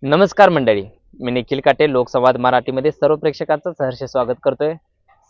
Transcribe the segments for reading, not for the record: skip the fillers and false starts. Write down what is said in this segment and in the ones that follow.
नमस्कार मंडळी, मी निखिल काटे लोकसंवाद मराठीमध्ये सर्व प्रेक्षकांचं सहर्ष स्वागत करतोय.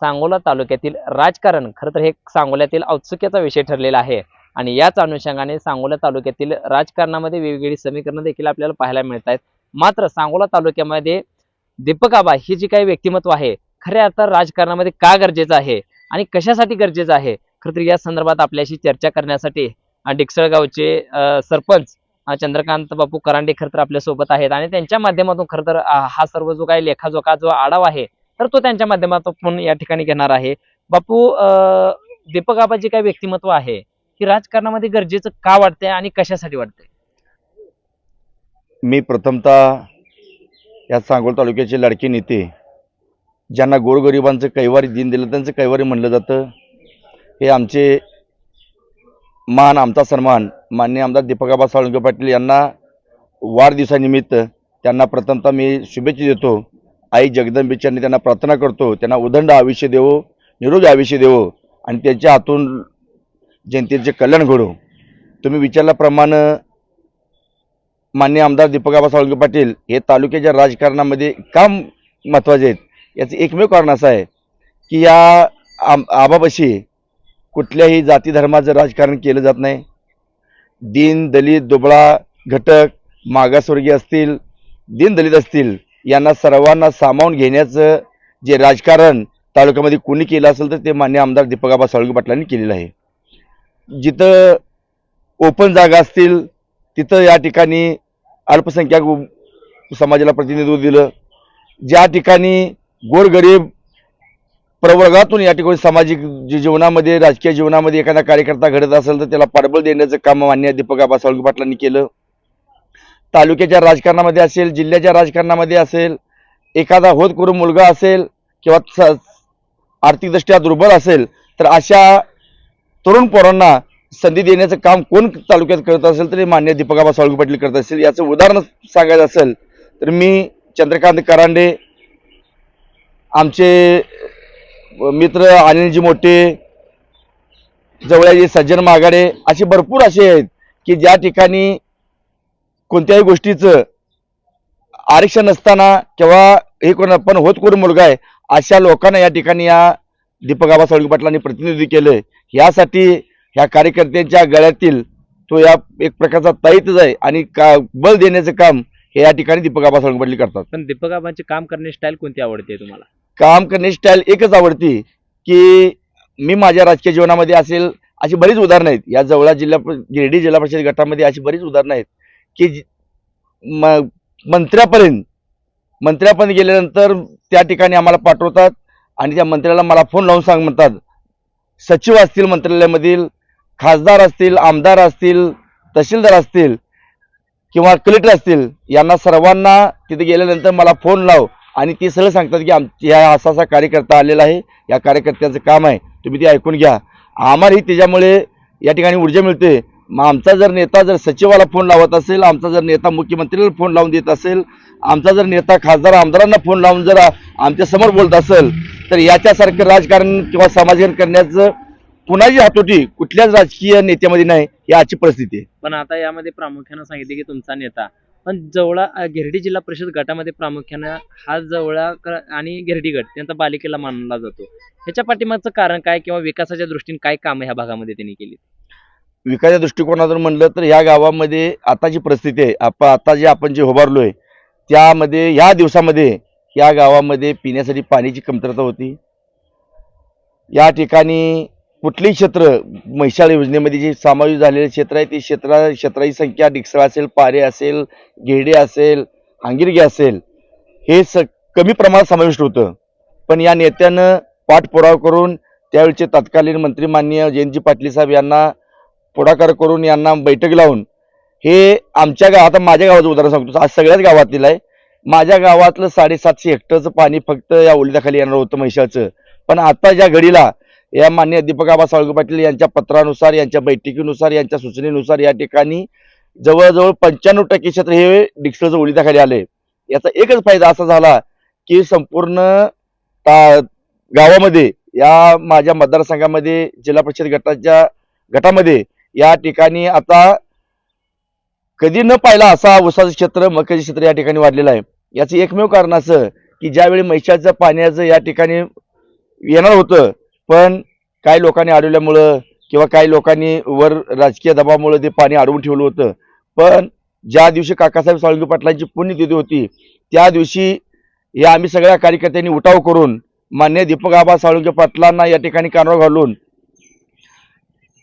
सांगोला तालुक्यातील राजकारण खरं तर हे सांगोल्यातील औत्सुक्याचा विषय ठरलेला आहे आणि याच अनुषंगाने सांगोला तालुक्यातील राजकारणामध्ये वेगवेगळी समीकरणं देखील आपल्याला पाहायला मिळत आहेत. मात्र सांगोला तालुक्यामध्ये दीपक आबा ही जी काही व्यक्तिमत्व आहे खऱ्या अर्थात राजकारणामध्ये का गरजेचं आहे आणि कशासाठी गरजेचं आहे, खरं तर या संदर्भात आपल्याशी चर्चा करण्यासाठी डिकसळ गावचे सरपंच चंद्रकांत बापू करांडे खरं तर आपल्या सोबत आहेत आणि त्यांच्या माध्यमातून खरं तर हा सर्व जो काही लेखाजोखा जो आढावा आहे तर तो त्यांच्या माध्यमातून या ठिकाणी घेणार आहे. बापू, दीपक आबाची काय व्यक्तिमत्व आहे की राजकारणामध्ये गरजेचं का वाटतंय आणि कशासाठी वाटतंय? मी प्रथमतः या सांगोला तालुक्याचे लाडके नेते, ज्यांना गोरगरिबांचं कैवारी दिन दिलं त्यांचं कैवारी म्हणलं जातं, हे आमचे मान, आमचा सन्मान माननीय आमदार दीपकआबा साळुंके पाटील यांना वाढदिवसानिमित्त त्यांना प्रथमतः मी शुभेच्छा देतो. आई जगदंबेच्यांनी त्यांना प्रार्थना करतो, त्यांना उदंड आयुष्य देवो, निरोगी आयुष्य देवो आणि त्यांच्या हातून जनतेचे कल्याण घडो. तुम्ही विचारल्याप्रमाणे माननीय आमदार दीपकआबा साळुंके पाटील हे तालुक्याच्या राजकारणामध्ये का महत्त्वाचे आहेत, याचं एकमेव कारण असं आहे की या आबापाशी कुठल्याही जाती धर्माचं राजकारण केलं जात नाही. दीन दलित दुबळा घटक मागासवर्गीय असतील, दीन दलित असतील, यांना सर्वांना सामावून घेण्याचं जे राजकारण तालुक्यामध्ये कोणी केलं असेल तर ते मान्य आमदार दीपकआबा साळुंके पाटलांनी केलेलं आहे. जिथं ओपन जागा असतील तिथं या ठिकाणी अल्पसंख्याक समाजाला प्रतिनिधित्व दिलं. ज्या ठिकाणी गोरगरीब प्रवर्गातून या ठिकाणी सामाजिक जीवनामध्ये राजकीय जीवनामध्ये एखादा कार्यकर्ता घडत असेल तर त्याला पाठबळ देण्याचं काम माननीय दीपकआबा साळुंके पाटलांनी केलं. तालुक्याच्या राजकारणामध्ये असेल, जिल्ह्याच्या राजकारणामध्ये असेल, एखादा होत करून मुलगा असेल किंवा आर्थिकदृष्ट्या दुर्बल असेल तर अशा तरुण पोरांना संधी देण्याचं काम कोण तालुक्यात करत असेल तर माननीय दीपकआबा साळुंके पाटील करत असेल. याचं उदाहरण सांगायचं असेल तर मी चंद्रकांत करांडे, आमचे मित्र अनिलजी मोठे, जवळचे सज्जन मागाडे, असे भरपूर असे आहेत की ज्या ठिकाणी कोणत्याही गोष्टीचं आरक्षण नसताना किंवा हे कोण पण होत करून मुलगा आहे अशा लोकांना या ठिकाणी या दीपकआबा साळुंके पाटलांनी प्रतिनिधित्व केलंय. यासाठी ह्या कार्यकर्त्यांच्या गळ्यातील तो या एक प्रकारचा ताईतच आहे आणि बल देण्याचं काम हे या ठिकाणी दीपकआबा साळुंके पाटील करतात. पण दीपक आबांची काम करण्याची स्टाईल कोणती आवडते तुम्हाला? काम करण्याची स्टाईल एकच आवडती की मी माझ्या राजकीय जीवनामध्ये असेल अशी बरीच उदाहरणं आहेत. या जवळा गिरडी जिल्हा परिषद गटामध्ये अशी बरीच उदाहरणं आहेत की मंत्र्यापर्यंत गेल्यानंतर त्या ठिकाणी आम्हाला पाठवतात आणि त्या मंत्र्याला मला फोन लावून सांग म्हणतात. सचिव असतील मंत्रालयामधील, खासदार असतील, आमदार असतील, तहसीलदार असतील किंवा कलेक्टर असतील, यांना सर्वांना तिथे गेल्यानंतर मला फोन लाव आणि ते सगळं सांगतात की ह्या असा कार्यकर्ता आलेला आहे, या कार्यकर्त्याचं काम आहे, तुम्ही ते ऐकून घ्या. आम्हालाही त्याच्यामुळे या ठिकाणी ऊर्जा मिळते. मग आमचा जर नेता जर सचिवाला फोन लावत असेल, आमचा जर नेता मुख्यमंत्र्याला फोन लावून देत असेल, आमचा जर नेता खासदार आमदारांना फोन लावून जर आमच्या समोर बोलत असेल तर याच्यासारखं राजकारण किंवा समाजकारण करण्याचं कुणाची हातोटी कुठल्याच राजकीय नेत्यामध्ये नाही, ही आजची परिस्थिती आहे. पण आता यामध्ये प्रामुख्यानं सांगितले की तुमचा नेता, पण जवळा गिरडी जिल्हा परिषद गटामध्ये प्रामुख्यानं हा जवळा आणि गिरडी गट त्यांचा बालेकिल्ला मानला जातो. ह्याच्या पाठीमागचं कारण काय किंवा विकासाच्या दृष्टीने काय काम ह्या भागामध्ये त्यांनी केली? विकासाच्या दृष्टिकोनातून म्हणलं तर ह्या गावामध्ये आता जी परिस्थिती आहे, आता जे आपण जे उभारलोय त्यामध्ये ह्या दिवसामध्ये या गावामध्ये पिण्यासाठी पाण्याची कमतरता होती. या ठिकाणी कुठलेही क्षेत्र म्हैसाळ योजनेमध्ये जे समावेश झालेले क्षेत्र आहे ते क्षेत्राची संख्या डिकसळ असेल, पारे असेल, घेडे असेल, हांगिरगे असेल, हे कमी प्रमाणात समाविष्ट होतं. पण या नेत्यानं पाठपुरावा करून त्यावेळचे तत्कालीन मंत्री माननीय जयंतजी पाटील साहेब यांना पुढाकार करून यांना बैठक लावून हे आमच्या आता माझ्या गावाचं उदाहरण सांगतो, आज सगळ्याच गावातील आहे. माझ्या गावातलं 750 हेक्टरचं पाणी फक्त या ओलिताखाली येणार होतं म्हैसाळचं. पण आता ज्या घडीला या माननीय दीपकआबा साळुंके पाटील यांच्या पत्रानुसार, यांच्या बैठकीनुसार, यांच्या सूचनेनुसार या ठिकाणी जवळजवळ 95% क्षेत्र हे डिक्सलचं ओलिताखाली आले. याचा एकच फायदा असा झाला की संपूर्ण गावामध्ये या माझ्या मतदारसंघामध्ये जिल्हा परिषद गटामध्ये या ठिकाणी आता कधी न पाहिला असा ऊसाचं क्षेत्र मक्याचं क्षेत्र या ठिकाणी वाढलेलं आहे. याचं एकमेव कारण असं की ज्यावेळी म्हैसाचं पाण्याचं या ठिकाणी येणार होतं, पण काही लोकांनी अडवल्यामुळं किंवा काही लोकांनी वर राजकीय दबावामुळे ते पाणी अडवून ठेवलं होतं. पण ज्या दिवशी काकासाहेब साळुंखे पाटलांची पुण्यतिथी होती त्या दिवशी या आम्ही सगळ्या कार्यकर्त्यांनी उठाव करून मान्य दीपक आबा साळुंखे पाटलांना या ठिकाणी कानावर घालून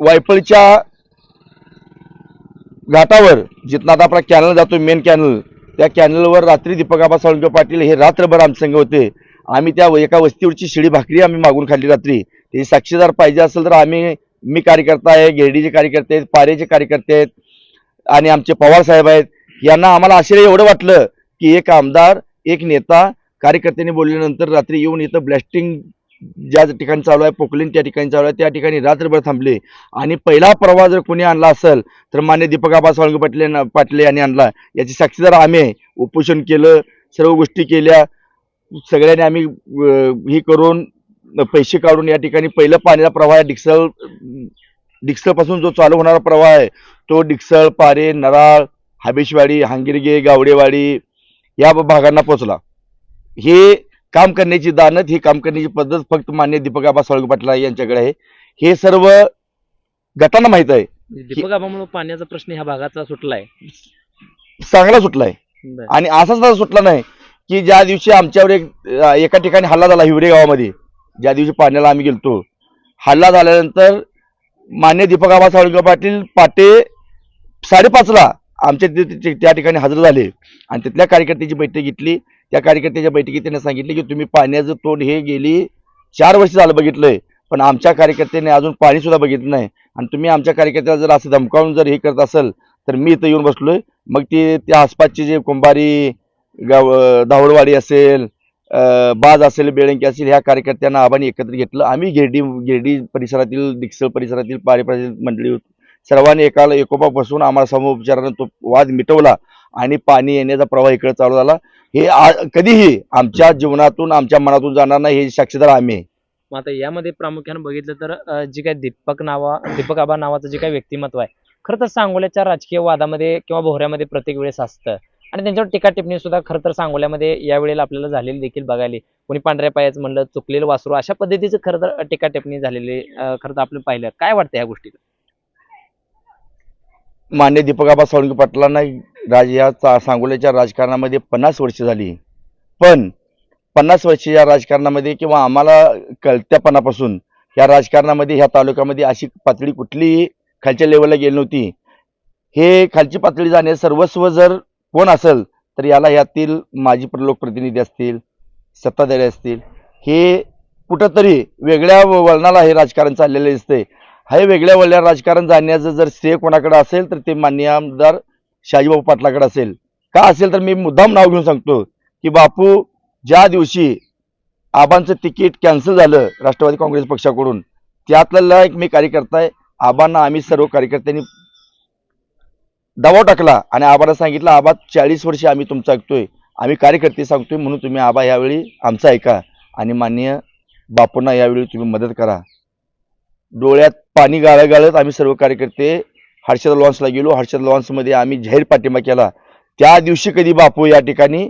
वायफळच्या घाटावर जिथं आता आपला कॅनल जातो मेन कॅनल, त्या कॅनलवर रात्री दीपक आबा साळुंखे पाटील हे रात्रभर आमच्या संघ होते. आम्ही त्या एका वस्तीवरची शिळी भाकरी आम्ही मागून खाल्ली रात्री. ते साक्षीदार पाहिजे असेल तर आम्ही, मी कार्यकर्ता आहे, गिरडीचे कार्यकर्ते आहेत, पारेचे कार्यकर्ते आहेत आणि आमचे पवार साहेब आहेत. यांना आम्हाला आश्चर्य एवढं वाटलं की एक आमदार, एक नेता कार्यकर्त्यांनी बोलल्यानंतर रात्री येऊन इथं ब्लास्टिंग ज्या ठिकाणी चालू आहे, पोकलिंग त्या ठिकाणी चालू आहे, त्या ठिकाणी रात्रभर थांबले. आणि पहिला प्रवाह जर कोणी आणला असेल तर मान्य दीपक आबा साळुंखे पाटील यांनी आणला. याची साक्षीदार आम्ही आहे. उपोषण केलं, सर्व गोष्टी केल्या, सगळ्यांनी आम्ही ही करून पैसे काढून या ठिकाणी पहिलं पाण्याचा प्रवाह डिक्सळपासून जो चालू होणारा प्रवाह आहे तो डिक्सळ, पारे, नराळ, हाबेशवाडी, हांगिरगे, गावडेवाडी या भागांना पोचला. हे काम करण्याची दानत, ही काम करण्याची पद्धत फक्त मान्य दीपक आबा साळुंखे पाटील यांच्याकडे आहे. हे सर्व गटांना माहित आहे. दीपक आबामुळे पाण्याचा प्रश्न ह्या भागाचा सुटलाय, चांगला सुटलाय. आणि असाच सुटला नाही की ज्या दिवशी आमच्यावर एका ठिकाणी हल्ला झाला हिवरे गावामध्ये, ज्या दिवशी पाण्याला आम्ही गेलतो, हल्ला झाल्यानंतर मान्य दीपक आबा साळुंखे पाटील पहाटे 5:30ला आमच्या त्या ठिकाणी हजर झाले आणि तिथल्या कार्यकर्त्याची बैठक घेतली. त्या कार्यकर्त्याच्या बैठकीत त्यांनी सांगितले की तुम्ही पाण्याचं तोंड हे गेली 4 वर्ष झालं बघितलंय, पण आमच्या कार्यकर्त्यांनी अजून पाणी सुद्धा बघितलं नाही आणि तुम्ही आमच्या कार्यकर्त्याला जर असं धमकावून जर हे करत असेल तर मी इथं येऊन बसलोय. मग ते त्या आसपासचे जे कुंभारी, धावडवाडी असेल, बाज असेल, बेळंकी असेल, ह्या कार्यकर्त्यांना आबांनी एकत्र घेतलं. आम्ही गिरडी परिसरातील, डिक्सळ परिसरातील, पारे परिसरातील मंडळी सर्वांनी एकोपा बसून आम्हाला समोपचारानं तो वाद मिटवला आणि पाणी येण्याचा प्रवाह इकडे चालू झाला. हे कधीही आमच्या जीवनातून, आमच्या मनातून जाणार नाही, हे साक्षीदार आम्ही आहे. मग आता यामध्ये प्रामुख्याने बघितलं तर जी काही दीपक आबा नावाचं जे काही व्यक्तिमत्व आहे, खरं तर सांगोल्याच्या राजकीय वादामध्ये किंवा भोवऱ्यामध्ये प्रत्येक वेळेस असतं आणि त्यांच्यावर टीका टिप्पणी सुद्धा खरं तर सांगोल्यामध्ये यावेळेला आपल्याला झालेली देखील बघायला, कोणी पांढऱ्या पायाचं म्हणलं, चुकलेलं वासरू, अशा पद्धतीचं खरं तर टीका टिप्पणी झालेली खरं तर आपलं पाहिलं. काय वाटतं या गोष्टीला? मान्य दीपक आबा साळुंखे पाटलांना या सांगोल्याच्या राजकारणामध्ये 50 वर्ष झाली, पण 50 वर्षाच्या राजकारणामध्ये किंवा आम्हाला कळत्यापणापासून या राजकारणामध्ये, ह्या तालुक्यामध्ये अशी पातळी कुठलीही खालच्या लेवलला गेली नव्हती. हे खालची पातळी जाणे सर्वस्व जर कोण असेल तर याला यातील माजी लोकप्रतिनिधी असतील, सत्ताधारी असतील, हे कुठंतरी वेगळ्या वळणाला हे राजकारण चाललेलं दिसतंय. हे वेगळ्या वळल्या राजकारण जाण्याचं जर श्रेय कोणाकडे असेल तर ते माननीय आमदार शहाजीबाबू पाटलाकडे असेल. का असेल तर मी मुद्दाम नाव घेऊन सांगतो की बापू, ज्या दिवशी आबांचं तिकीट कॅन्सल झालं राष्ट्रवादी काँग्रेस पक्षाकडून, त्यातला एक मी कार्यकर्ता आहे. आबांना आम्ही सर्व कार्यकर्त्यांनी दबाव टाकला आणि आबांना सांगितलं, आबा 40 वर्ष आम्ही तुमचं ऐकतोय, आम्ही कार्यकर्ते सांगतोय, म्हणून तुम्ही आबा यावेळी आमचं ऐका आणि माननीय बापूंना यावेळी तुम्ही मदत करा. डोळ्यात पाणी गाळत आम्ही सर्व कार्यकर्ते हर्षद लॉन्सला गेलो. हर्षद लॉन्समध्ये आम्ही जाहीर पाठिंबा केला. त्या दिवशी कधी बापू या ठिकाणी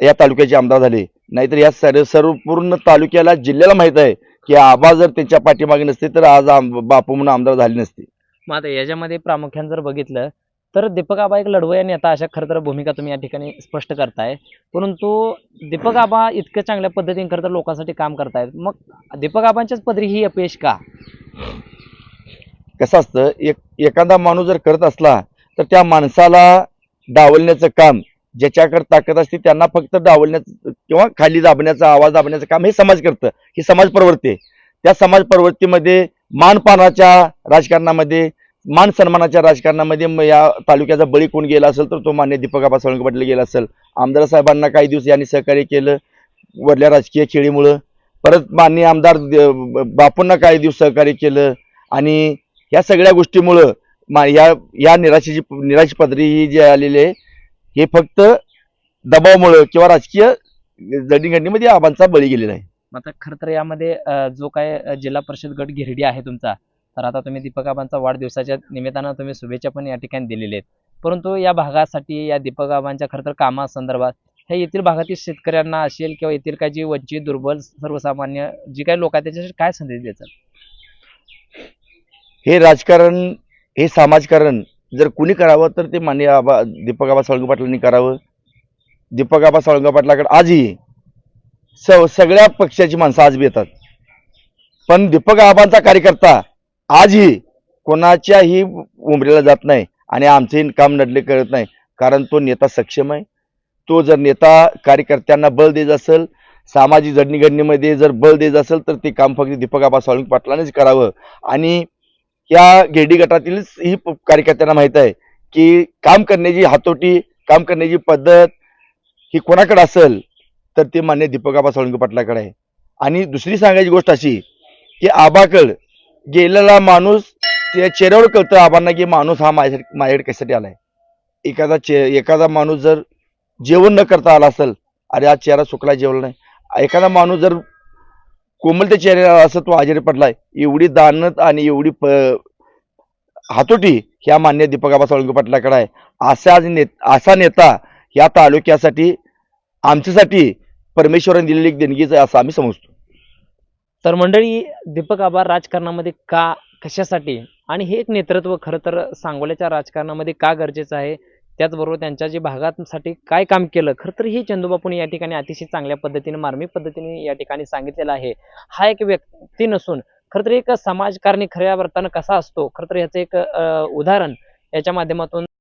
या तालुक्याचे आमदार झाले, नाहीतर या सर्व पूर्ण तालुक्याला, जिल्ह्याला माहित आहे की आबा जर त्यांच्या पाठीमागे नसते तर आज बापू म्हणून आमदार झाले नसते. मग आता याच्यामध्ये प्रामुख्याने जर बघितलं तर दीपक आबा एक लढवय्या नेता अशा खरं तर भूमिका तुम्ही या ठिकाणी स्पष्ट करताय, परंतु दीपक आबा इतकं चांगल्या पद्धतीने खरं तर लोकांसाठी काम करतायत, मग दीपक आबांच्याच पदरी ही अपयश का? कसं असतं, एखादा माणूस जर करत असला तर त्या माणसाला डावलण्याचं काम, ज्याच्याकडे ताकद असते त्यांना फक्त डावलण्याचं किंवा खाली दाबण्याचं, आवाज दाबण्याचं काम हे समाज करतं. ही समाज प्रवृत्ती आहे. त्या समाज प्रवृत्तीमध्ये, मानपानाच्या राजकारणामध्ये, मान सन्मानाच्या राजकारणामध्ये या तालुक्याचा बळी कोण गेला असेल तर तो मान्य दीपक आबा साळुंखे पाटील गेला असेल. आमदार साहेबांना काही दिवस यांनी सहकार्य केलं वरल्या राजकीय खेळीमुळं, परत माननीय आमदार बापूंना काही दिवस सहकार्य केलं आणि या सगळ्या गोष्टीमुळं या निराशी पदरी ही जी आलेली आहे, हे फक्त दबावामुळं किंवा राजकीय जडणघडणीमध्ये आबांचा बळी गेलेला आहे. आता खरं तर यामध्ये जो काय जिल्हा परिषद गट गिरडी आहे तुमचा, तर आता तुम्ही दीपक आबांचा वाढदिवसाच्या निमित्तानं तुम्ही शुभेच्छा पण या ठिकाणी दिलेल्या आहेत. परंतु या भागासाठी या दीपक आबांच्या खरं तर कामासंदर्भात हे येथील भागातील शेतकऱ्यांना असेल किंवा येथील काही जी वंचित दुर्बल सर्वसामान्य जी काही लोक आहेत त्याच्यासाठी काय संदेश द्यायचा? हे राजकारण, हे समाजकारण जर कुणी करावं तर ते माननीय दीपक आबा साळुंखे पाटलांनी करावं. दीपक आबा साळुंखे पाटलाकडे आजही सगळ्या पक्षाची माणसं आज बी येतात, पण दीपक आबांचा कार्यकर्ता आजही कोणाच्याही उमरेला जात नाही आणि आमचेही काम नडले कळत नाही. कारण तो नेता सक्षम आहे. तो जर नेता कार्यकर्त्यांना बळ देत असेल, सामाजिक जडणघडणीमध्ये जर बळ देत असेल तर ते काम फक्त दीपक आबा साळुंखे पाटलांनीच करावं. आणि या गिरडी गटातील ही कार्यकर्त्यांना माहित आहे की काम करण्याची हातोटी, काम करण्याची पद्धत ही कोणाकडे असेल तर ते मान्य दीपक आबा साळुंखे पाटलाकडे आहे. आणि दुसरी सांगायची गोष्ट अशी की आबाकड गेलेला माणूस त्या चेहऱ्यावर कळतं आबांना की माणूस हा माझ्याकडे कशासाठी आलाय. एखादा माणूस जर जेवण न करता आला असेल, अरे आज चेहरा सुकला जेवला नाही. एखादा माणूस जर कोमलते चेहऱ्याला असं तो आजारी पडलाय. एवढी दानत आणि एवढी हातोटी ह्या मान्य दीपक आबा साळुंखे पाटलाकडे आहे. असा नेता या तालुक्यासाठी, आमच्यासाठी परमेश्वराने दिलेली एक देणगीच आहे असं आम्ही समजतो. तर मंडळी, दीपक आबा राजकारणामध्ये का, कशासाठी आणि हे एक नेतृत्व खरं तर सांगोल्याच्या राजकारणामध्ये का गरजेचं आहे, त्याचबरोबर त्यांच्या जे भागासाठी काय काम केलं, खरं तर हे चंदूबापूंनी या ठिकाणी अतिशय चांगल्या पद्धतीने, मार्मिक पद्धतीने या ठिकाणी सांगितलेलं आहे. हा एक व्यक्ती नसून खरं तर एक समाजकारणी खऱ्या अर्थानं कसा असतो, खरं तर याचं एक उदाहरण याच्या माध्यमातून